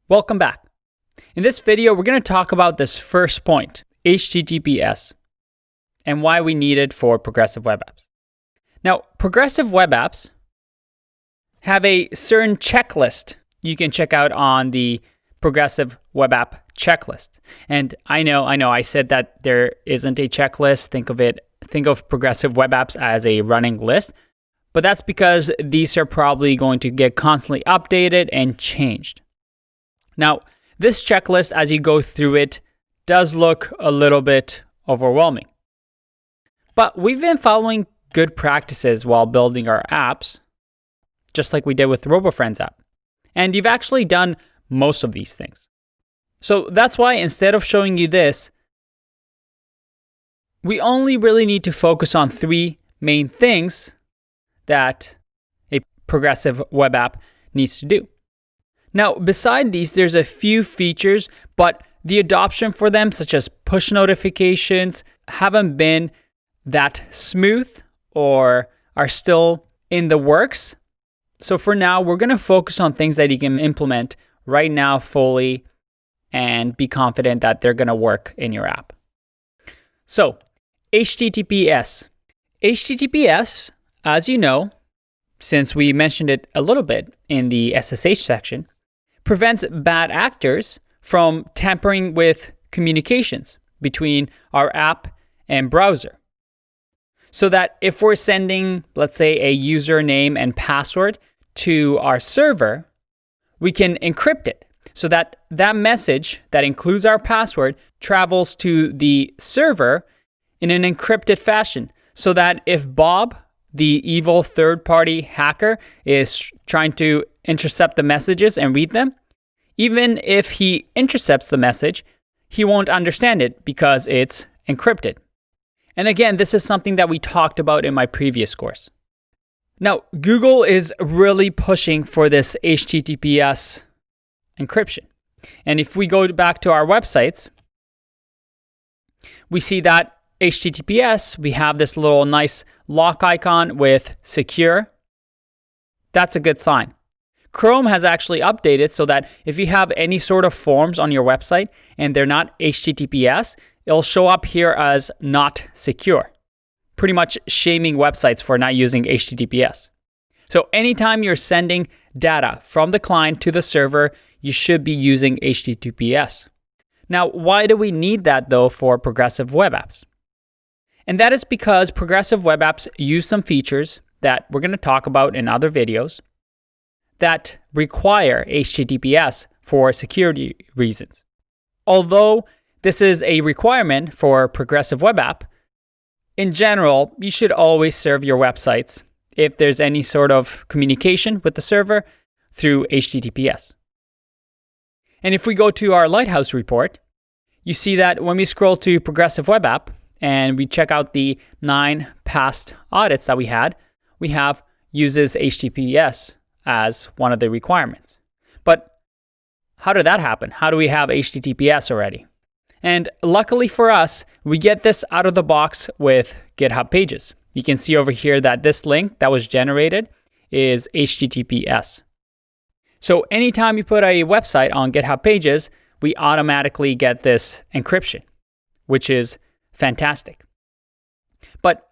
Welcome back. In this video, we're going to talk about this first point, HTTPS, and why we need it for progressive web apps. Now, progressive web apps have a certain checklist you can check out on the progressive web app checklist. And I know, I said that there isn't a checklist. Think of progressive web apps as a running list, but that's because these are probably going to get constantly updated and changed. Now, this checklist, as you go through it, does look a little bit overwhelming. But we've been following good practices while building our apps, just like we did with the RoboFriends app. And you've actually done most of these things. So that's why instead of showing you this, we only really need to focus on three main things that a progressive web app needs to do. Now, beside these, there's a few features, but the adoption for them, such as push notifications, haven't been that smooth or are still in the works. So for now, we're going to focus on things that you can implement right now fully and be confident that they're going to work in your app. So, HTTPS. HTTPS, as you know, since we mentioned it a little bit in the SSH section, prevents bad actors from tampering with communications between our app and browser. So that if we're sending, let's say, a username and password to our server, we can encrypt it so that that message that includes our password travels to the server in an encrypted fashion, so that if Bob, the evil third-party hacker, is trying to intercept the messages and read them, even if he intercepts the message, he won't understand it because it's encrypted. And again, this is something that we talked about in my previous course. Now, Google is really pushing for this HTTPS encryption. And if we go back to our websites, we see that HTTPS, we have this little nice lock icon with secure. That's a good sign. Chrome has actually updated so that if you have any sort of forms on your website and they're not HTTPS, it'll show up here as not secure, pretty much shaming websites for not using HTTPS. So anytime you're sending data from the client to the server, you should be using HTTPS. Now, why do we need that though for progressive web apps? And that is because progressive web apps use some features that we're going to talk about in other videos that require HTTPS for security reasons. Although this is a requirement for progressive web app, in general, you should always serve your websites if there's any sort of communication with the server through HTTPS. And if we go to our Lighthouse report, you see that when we scroll to progressive web app and we check out the 9 past audits that we have uses HTTPS as one of the requirements. But how did that happen? How do we have HTTPS already? And luckily for us, we get this out of the box with GitHub Pages. You can see over here that this link that was generated is HTTPS. So anytime you put a website on GitHub Pages, we automatically get this encryption, which is fantastic. But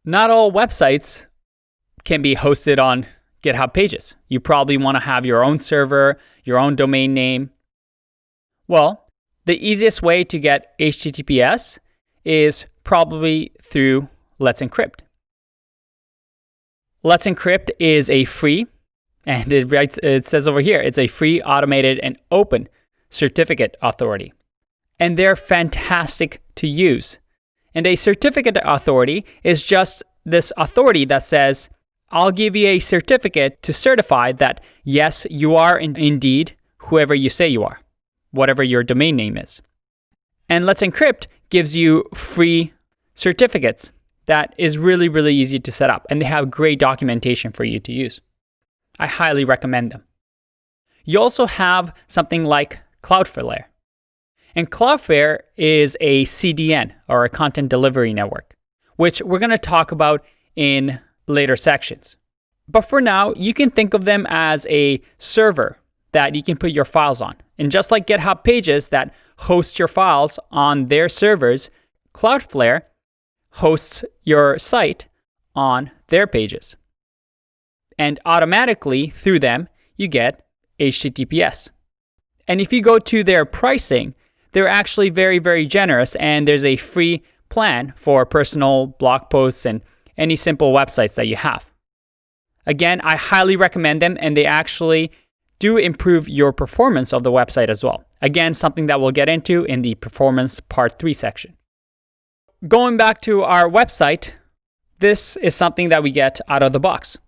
not all websites can be hosted on GitHub Pages. You probably want to have your own server, your own domain name. Well, the easiest way to get HTTPS is probably through Let's Encrypt. Let's Encrypt is a free, and it says over here, it's a free, automated, and open certificate authority. And they're fantastic to use. And a certificate authority is just this authority that says, I'll give you a certificate to certify that, yes, you are indeed whoever you say you are, whatever your domain name is. And Let's Encrypt gives you free certificates that is really, really easy to set up. And they have great documentation for you to use. I highly recommend them. You also have something like Cloudflare. And Cloudflare is a CDN, or a content delivery network, which we're going to talk about in later sections. But for now, you can think of them as a server that you can put your files on. And just like GitHub Pages that hosts your files on their servers, Cloudflare hosts your site on their pages. And automatically through them, you get HTTPS. And if you go to their pricing, they're actually very, very generous, and there's a free plan for personal blog posts and any simple websites that you have. Again, I highly recommend them, and they actually do improve your performance of the website as well. Again, something that we'll get into in the performance part 3 section. Going back to our website, this is something that we get out of the box.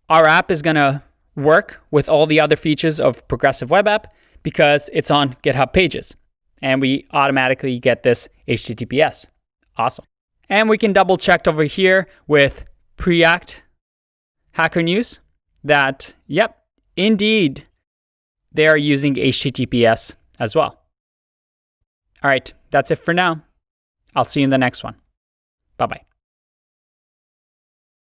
Our app is going to work with all the other features of Progressive Web App because it's on GitHub Pages, and we automatically get this HTTPS. Awesome. And we can double check over here with Preact Hacker News that, yep, indeed, they are using HTTPS as well. All right, that's it for now. I'll see you in the next one. Bye-bye.